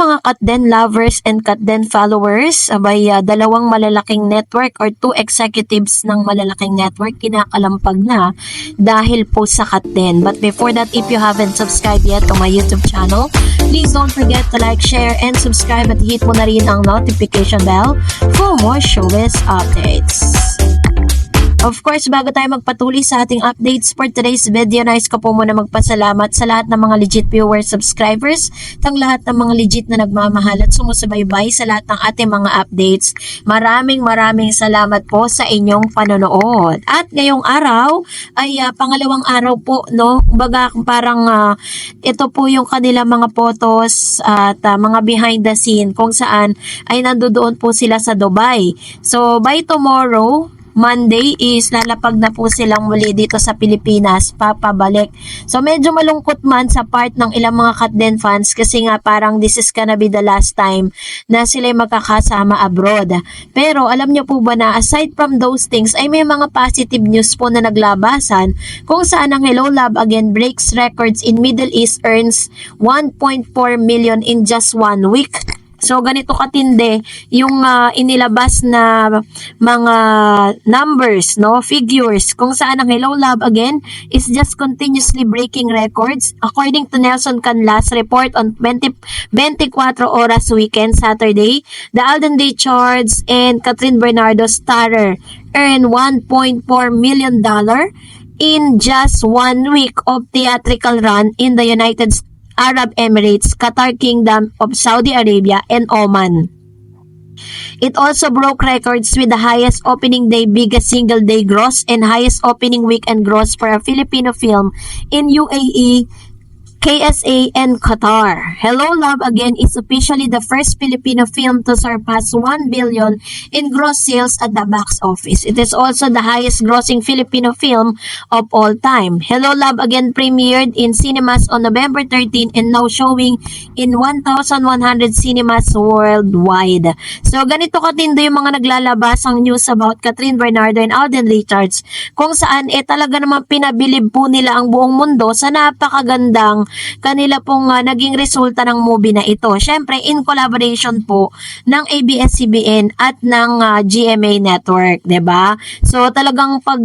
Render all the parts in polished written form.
mga Katden lovers and Katden followers, abay dalawang malalaking network or two executives ng malalaking network kinakalampag na dahil po sa Katden. But before that, if you haven't subscribed yet to my YouTube channel, please don't forget to like, share, and subscribe at hit mo na rin ang notification bell for more showbiz updates. Of course, bago tayo magpatuloy sa ating updates for today's video, nais ko po muna magpasalamat sa lahat ng mga legit viewers, subscribers, tang lahat ng mga legit na nagmamahal at sumusubaybay sa lahat ng ating mga updates. Maraming salamat po sa inyong panonood. At ngayong araw ay pangalawang araw po, no? Baga parang ito po yung kanilang mga photos at mga behind the scene kung saan ay nandoon po sila sa Dubai. So, by tomorrow, Monday is lalapag na po silang muli dito sa Pilipinas, papabalik. So medyo malungkot man sa part ng ilang mga Katden fans kasi nga parang this is gonna be the last time na sila magkakasama abroad. Pero alam nyo po ba na aside from those things ay may mga positive news po na naglabasan kung saan ang Hello Love Again breaks records in Middle East, earns 1.4 million in just 1 week. So, ganito katindi yung inilabas na mga numbers, no, figures, kung saan ang Hello Love Again is just continuously breaking records. According to Nelson Canlas report on 24 Oras Weekend, Saturday, the Alden Richards and Catherine Bernardo starrer earned $1.4 million in just 1 week of theatrical run in the United Arab Emirates, Qatar Kingdom of Saudi Arabia, and Oman. It also broke records with the highest opening day, biggest single day gross, and highest opening weekend gross for a Filipino film in UAE, KSA, and Qatar. Hello Love Again is officially the first Filipino film to surpass 1 billion in gross sales at the box office. It is also the highest grossing Filipino film of all time. Hello Love Again premiered in cinemas on November 13 and now showing in 1,100 cinemas worldwide. So ganito katindi yung mga naglalabas ang news about Catherine Bernardo and Alden Richards, kung saan talaga naman pinabilib po nila ang buong mundo sa napakagandang kanila pong naging resulta ng movie na ito. Syempre, in collaboration po ng ABS-CBN at ng GMA Network, 'di ba? So, talagang pag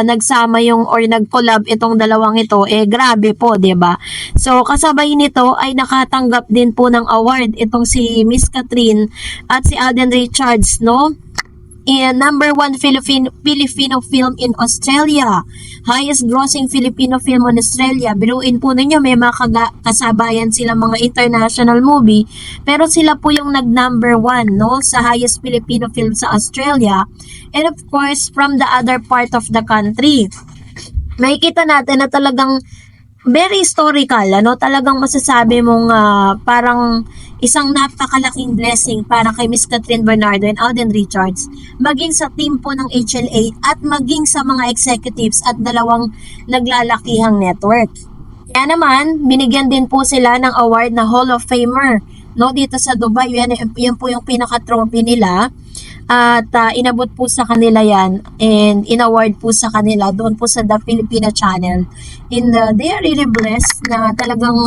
nagsama yung or nag-collab itong dalawang ito, grabe po, 'di ba? So, kasabay nito ay nakatanggap din po ng award itong si Miss Catherine at si Alden Richards, no? Number 1 Filipino film in Australia. Highest grossing Filipino film in Australia. Biruin po ninyo, may mga kasabayan sila mga international movie, pero sila po yung nag-number 1, no, sa highest Filipino film sa Australia. And of course, from the other part of the country, makikita natin na talagang very historical, ano, talagang masasabi mong parang isang napakalaking blessing para kay Miss Catherine Bernardo and Alden Richards, maging sa team po ng HLA at maging sa mga executives at dalawang naglalakihang network. Kaya naman, binigyan din po sila ng award na Hall of Famer, no, dito sa Dubai. Yan po yung pinaka-trophy nila. At inabot po sa kanila yan and inaward po sa kanila doon po sa The Filipino Channel. And they are really blessed na talagang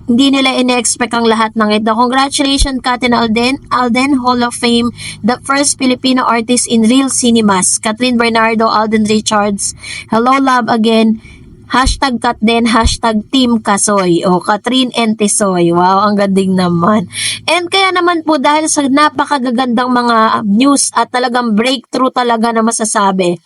hindi nila ine-expect ang lahat ng ito. Congratulations, Catherine Alden, Hall of Fame, the first Filipino artist in real cinemas. Catherine Bernardo, Alden Richards, Hello Love Again, Hashtag Katden, hashtag Team Kasoy, o Catherine and Tisoy. Wow, ang ganding naman. And kaya naman po dahil sa napakagagandang mga news at talagang breakthrough talaga na masasabi,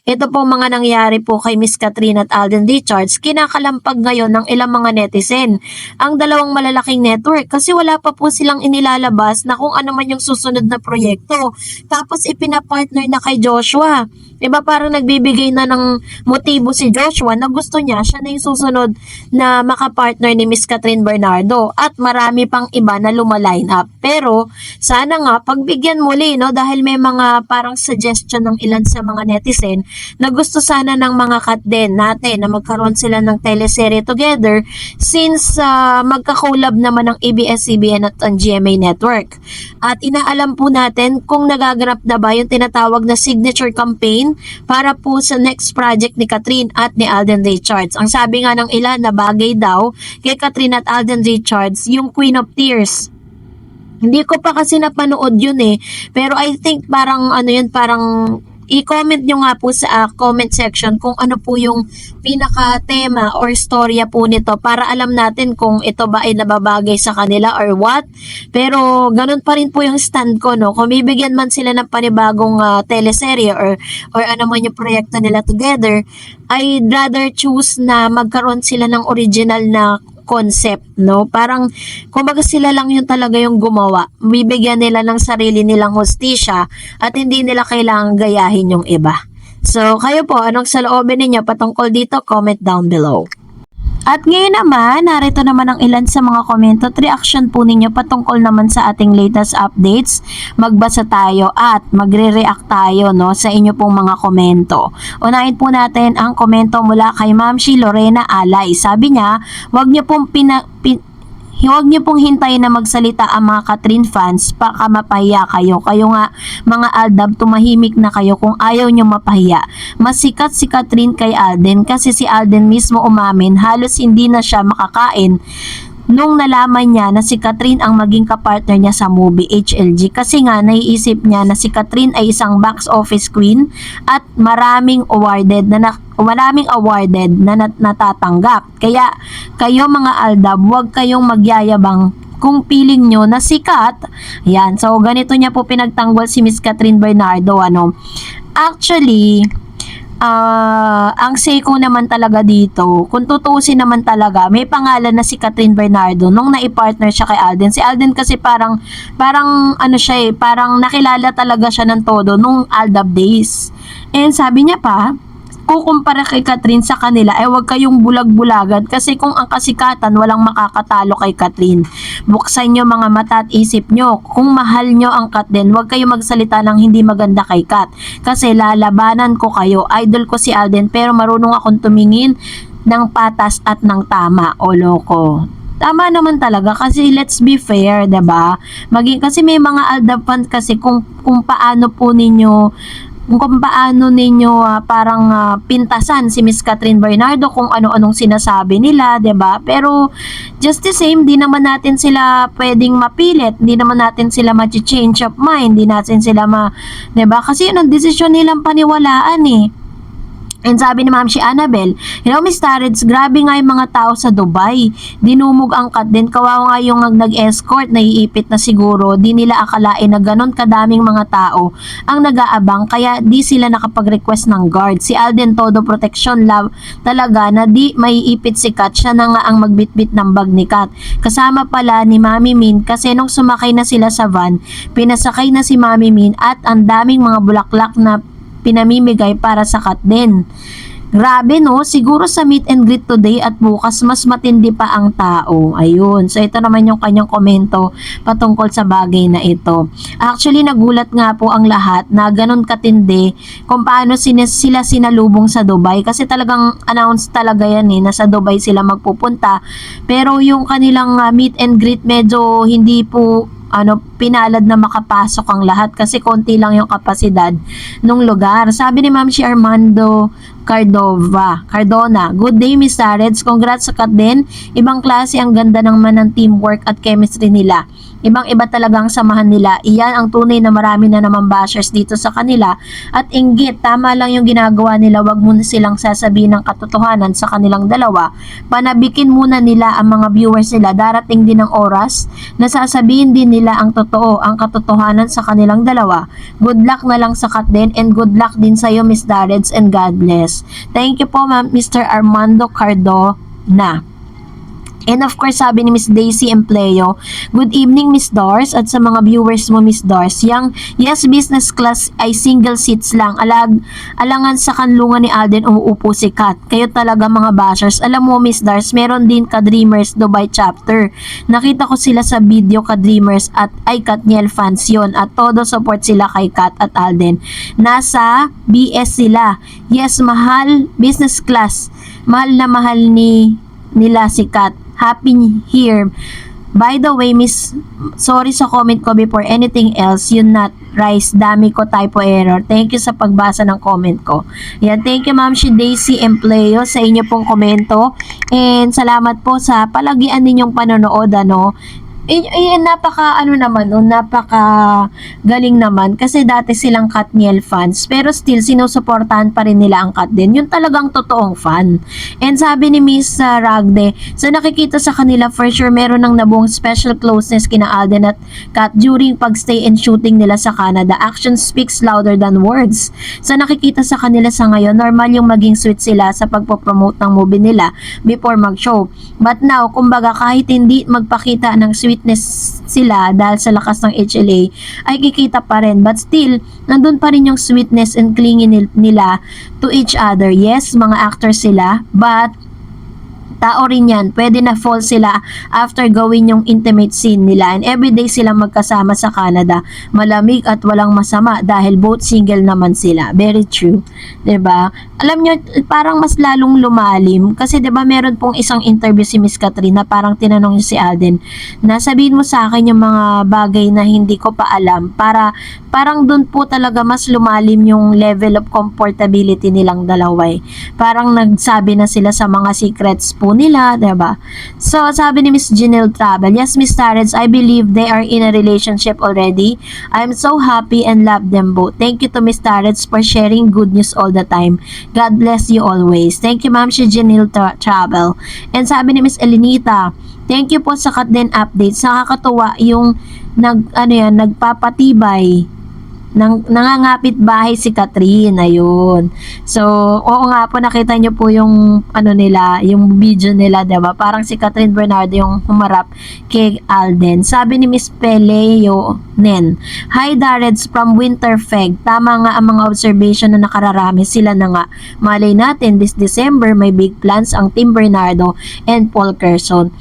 ito po mga nangyari po kay Miss Catherine at Alden Richards, kinakalampag ngayon ng ilang mga netizen ang dalawang malalaking network kasi wala pa po silang inilalabas na kung ano man yung susunod na proyekto. Tapos ipinapartner na kay Joshua. Diba parang nagbibigay na ng motibo si Joshua na gusto niya, siya na yung susunod na makapartner ni Miss Catherine Bernardo at marami pang iba na lumaline up. Pero sana nga pagbigyan muli, no, dahil may mga parang suggestion ng ilan sa mga netizen na gusto sana ng mga Katden natin na magkaroon sila ng teleserye together since magka-collab naman ng ABS-CBN at ang GMA Network. At inaalam po natin kung nagaganap na ba yung tinatawag na signature campaign para po sa next project ni Catherine at ni Alden Richards. Richards. Ang sabi nga ng ilan na bagay daw kay Kathryn at Alden Richards, yung Queen of Tears. Hindi ko pa kasi napanood yun pero I think parang ano yun, parang i-comment nyo nga po sa comment section kung ano po yung pinaka-tema or storya po nito para alam natin kung ito ba ay nababagay sa kanila or what. Pero ganun pa rin po yung stand ko, no? Kung bibigyan man sila ng panibagong teleserye or ano man yung proyekto nila together, I'd rather choose na magkaroon sila ng original na concept, no? Parang, kumbaga sila lang yung talaga yung gumawa. Bibigyan nila ng sarili nilang hustisya at hindi nila kailangang gayahin yung iba. So, kayo po, anong saloobin ninyo patungkol dito? Comment down below. At ngayon naman, narito naman ang ilan sa mga komento at reaction po ninyo patungkol naman sa ating latest updates. Magbasa tayo at magre-react tayo, no, sa inyo pong mga komento. Unahin po natin ang komento mula kay Ma'am Shi Lorena Alay. Sabi niya, huwag niyo pong hintayin na magsalita ang mga Kathryn fans baka mapahiya kayo. Kayo nga mga Aldab, tumahimik na kayo kung ayaw nyo mapahiya. Mas sikat si Kathryn kay Alden kasi si Alden mismo umamin halos hindi na siya makakain nung nalaman niya na si Kathryn ang maging kapartner niya sa movie HLG kasi nga naiisip niya na si Kathryn ay isang box office queen at maraming awarded na natatanggap. Kaya kayo mga Aldab, huwag kayong magyayabang kung feeling nyo na sikat. Yan. So, ganito niya po pinagtanggol si Miss Kathryn Bernardo. Actually, ang say ko naman talaga dito, kung tutusin naman talaga, may pangalan na si Kathryn Bernardo nung naipartner siya kay Alden. Si Alden kasi parang ano siya parang nakilala talaga siya ng todo nung Aldab days. And sabi niya pa, kukumpara kay Kathryn sa kanila ay huwag kayong bulag-bulagan kasi kung ang kasikatan walang makakatalo kay Kathryn. Buksan nyo mga mata at isip nyo. Kung mahal nyo ang Kat din, huwag kayong magsalita ng hindi maganda kay Kat. Kasi lalabanan ko kayo. Idol ko si Alden pero marunong akong tumingin ng patas at ng tama. O loko. Tama naman talaga kasi let's be fair, 'di ba? Kasi may mga Aldab fans kasi kung paano ninyo parang pintasan si Miss Kathryn Bernardo kung ano-anong sinasabi nila, 'di ba? Pero just the same, di naman natin sila pwedeng mapilit, di naman natin sila ma-change of mind, di natin sila 'di ba? Kasi yun ang desisyon nilang paniwalaan And sabi ni Ma'am si Annabel, hello Miss Tareds, grabe nga yung mga tao sa Dubai. Dinumog ang Kat din, kawawa nga yung nag-escort, naiipit na siguro. Di nila akalain na ganon kadaming mga tao ang nag-aabang, kaya di sila nakapag-request ng guard. Si Alden todo protection love talaga na di maiipit si Kat, siya na nga ang magbitbit ng bag ni Kat. Kasama pala ni Mami Min kasi nung sumakay na sila sa van, pinasakay na si Mami Min at ang daming mga bulaklak na pinamimigay para sa Kat din. Grabe no, siguro sa meet and greet today at bukas mas matindi pa ang tao. Ayun, so ito naman yung kanyang komento patungkol sa bagay na ito. Actually nagulat nga po ang lahat na ganun katindi kung paano sila sinalubong sa Dubai kasi talagang announce talaga yan na sa Dubai sila magpupunta. Pero yung kanilang meet and greet medyo hindi po pinalad na makapasok ang lahat kasi konti lang yung kapasidad nung lugar. Sabi ni Ma'am si Armando Cardona, good day Miss Tareds, congrats sa Kat din. Ibang klase, ang ganda naman ng teamwork at chemistry nila. Ibang-iba talagang samahan nila. Iyan ang tunay na marami na naman bashers dito sa kanila at inggit. Tama lang yung ginagawa nila. Wag muna silang sasabihin ng katotohanan sa kanilang dalawa. Panabikin muna nila ang mga viewers nila. Darating din ang oras na sasabihin din nila ang totoo, ang katotohanan sa kanilang dalawa. Good luck na lang sa Kat din and good luck din sa iyo Miss Dareds and God bless. Thank you po Mr. Armando Cardona. And of course, sabi ni Miss Daisy Empleo, good evening Miss Dors at sa mga viewers mo Miss Dors. Yang yes business class ay single seats lang. Alangan sa kanlungan ni Alden umuupo si Kat. Kayo talaga mga bashers. Alam mo Miss Dors, meron din Ka-Dreamers Dubai chapter. Nakita ko sila sa video Ka-Dreamers at ay Katniel fans yun. At todo support sila kay Kat at Alden. Nasa BS sila. Yes, mahal business class. Mahal na mahal nila si Kat. Happy here. By the way, miss, sorry sa comment ko before anything else, yun not rice, dami ko typo error. Thank you sa pagbasa ng comment ko. Yan, thank you ma'am si Daisy Empleo sa inyo pong komento. And salamat po sa palagian ninyong panonood, ano. Napaka napaka galing naman kasi dati silang Katniel fans pero still sinusuportahan pa rin nila ang Katden, yun talagang totoong fan. And sabi ni Miss Ragde, sa nakikita sa kanila for sure meron ng nabuong special closeness kina Alden at Kat during pagstay and shooting nila sa Canada. Action speaks louder than words. Sa nakikita sa kanila sa ngayon, normal yung maging sweet sila sa pagpopromote ng movie nila before mag-show. But now, kumbaga kahit hindi magpakita ng sweetness sila dahil sa lakas ng HLA, ay kikita pa rin. But still, nandun pa rin yung sweetness and clingy nila to each other. Yes, mga actors sila, but tao rin yan. Pwede na fall sila after gawin yung intimate scene nila and everyday silang magkasama sa Canada. Malamig at walang masama dahil both single naman sila. Very true. 'Di ba? Alam nyo, parang mas lalong lumalim kasi 'di ba meron pong isang interview si Miss Catherine na parang tinanong niya si Alden na sabihin mo sa akin yung mga bagay na hindi ko pa alam para parang doon po talaga mas lumalim yung level of comfortability nilang dalawa. Parang nagsabi na sila sa mga secrets po nila, diba? So, sabi ni Miss Janelle Travel, yes, Miss Tarets, I believe they are in a relationship already. I'm so happy and love them both. Thank you to Miss Tarets for sharing good news all the time. God bless you always. Thank you, Ma'am, si Janelle Travel. And sabi ni Miss Elenita, thank you po sa Katden updates. Nakakatuwa yung nagpapatibay nangangapit bahay si Catherine, ayun. So, oo nga po, nakita nyo po yung nila, yung video nila, diba? Parang si Catherine Bernardo yung humarap kay Alden. Sabi ni Miss Peleo Nen, hi Dareds from Winterfeg. Tama nga ang mga observation na nakararami, sila na nga. Malay natin, this December may big plans ang Team Bernardo and Paul Kerson.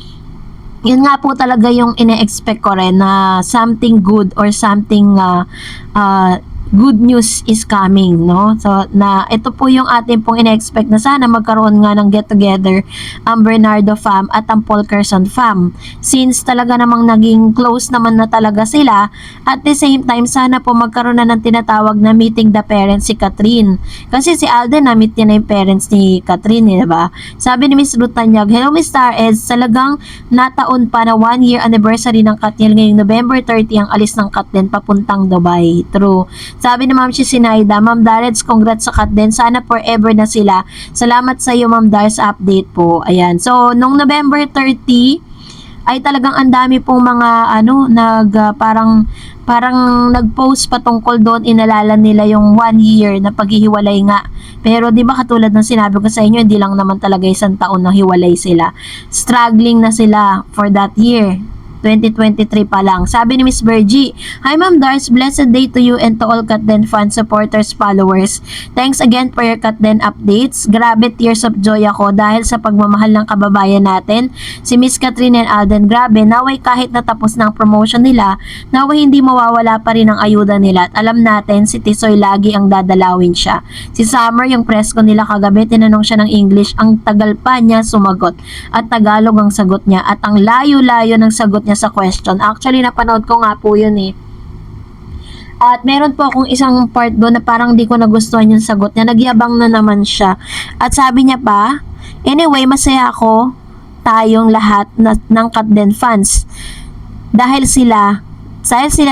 Yun nga po talaga yung ine-expect ko rin na something good or something good news is coming, no? So, na ito po yung ating pong ine-expect na sana magkaroon nga ng get-together ang Bernardo fam at ang Paul Kerson fam. Since talaga namang naging close naman na talaga sila, at the same time, sana po magkaroon na ng tinatawag na meeting the parents si Catherine. Kasi si Alden, na-meet niya na yung parents ni Catherine, diba? Sabi ni Miss Ruth Tanyag, hello Miss Star Eds, talagang nataon pa na 1 year anniversary ng Katniel ngayong November 30 ang alis ng Katden papuntang Dubai. True. Sabi ni Ma'am si Sinaida, Ma'am Darets, congrats sa Katden. Sana forever na sila. Salamat sa iyo, Ma'am Dar, sa update po. Ayan. So, nung November 30, ay talagang ang dami pong mga parang nag-post patungkol doon, inalala nila yung 1 year na paghihiwalay nga. Pero di ba katulad ng sinabi ko sa inyo, hindi lang naman talaga isang taon na hiwalay sila. Struggling na sila for that year. 2023 pa lang. Sabi ni Miss Bergie, hi Ma'am Dars, blessed day to you and to all Katden fans, supporters, followers. Thanks again for your Katden updates. Grabe, tears of joy ako dahil sa pagmamahal ng kababayan natin, si Miss Catherine and Alden. Grabe, naway kahit natapos ng promotion nila, naway hindi mawawala pa rin ang ayuda nila. At alam natin, si Tisoy lagi ang dadalawin siya. Si Summer, yung presko nila kagabi, tinanong siya ng English, ang tagal pa niya sumagot. At Tagalog ang sagot niya. At ang layo-layo ng sagot niya sa question. Actually, napanood ko nga po yun eh. At meron po akong isang part doon na parang di ko nagustuhan yung sagot niya. Nagyabang na naman siya. At sabi niya pa, anyway, masaya ako tayong lahat ng Katden fans. Dahil sila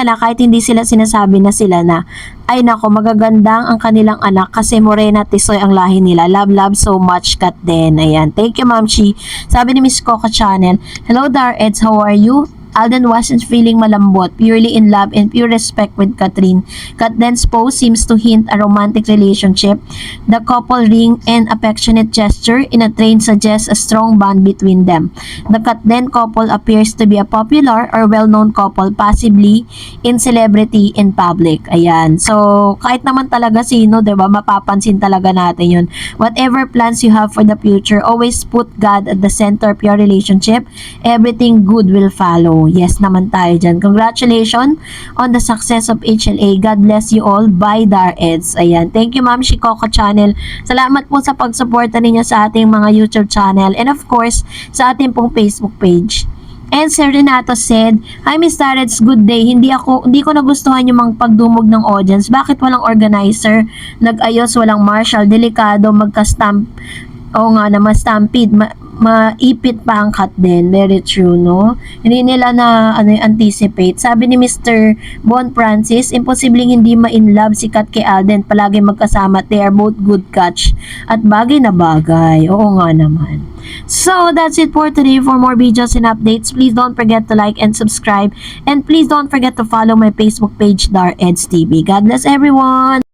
na kahit hindi sila sinasabi na sila na, ay nako, magagandang ang kanilang anak kasi Morena Tisoy ang lahi nila. Love so much, Katden. Ayan. Thank you, Ma'am Chi. Sabi ni Miss Coca Channel, hello Dar Eds, how are you? Alden wasn't feeling malambot, purely in love and pure respect with Catherine. Katden's post seems to hint a romantic relationship. The couple ring and affectionate gesture in a train suggests a strong bond between them. The Katden couple appears to be a popular or well-known couple, possibly in celebrity in public. Ayan. So, kahit naman talaga sino, diba, mapapansin talaga natin yun. Whatever plans you have for the future, always put God at the center of your relationship. Everything good will follow. Yes naman tayo dyan. Congratulations on the success of HLA. God bless you all. Bye, Dar Eds. Ayan. Thank you, Ma'am Shikoka Channel. Salamat po sa pagsuporta ninyo sa ating mga YouTube channel and of course, sa ating pong Facebook page. And Sir Renato said, "Hi Miss Tarets, good day. Hindi ko nagustuhan yung mga pagdumog ng audience. Bakit walang organizer? Nag-ayos, walang marshal, delikado, magka-stamp. Oo nga naman, stampede, maipit pa ang cut din." Very true, no? Hindi nila na anticipate. Sabi ni Mr. Bon Francis, imposibleng hindi ma-in love si Kat kay Alden. Palagi magkasama. They are both good catch. At bagay na bagay. Oo nga naman. So, that's it for today. For more videos and updates, please don't forget to like and subscribe. And please don't forget to follow my Facebook page, Dar Eds TV. God bless everyone!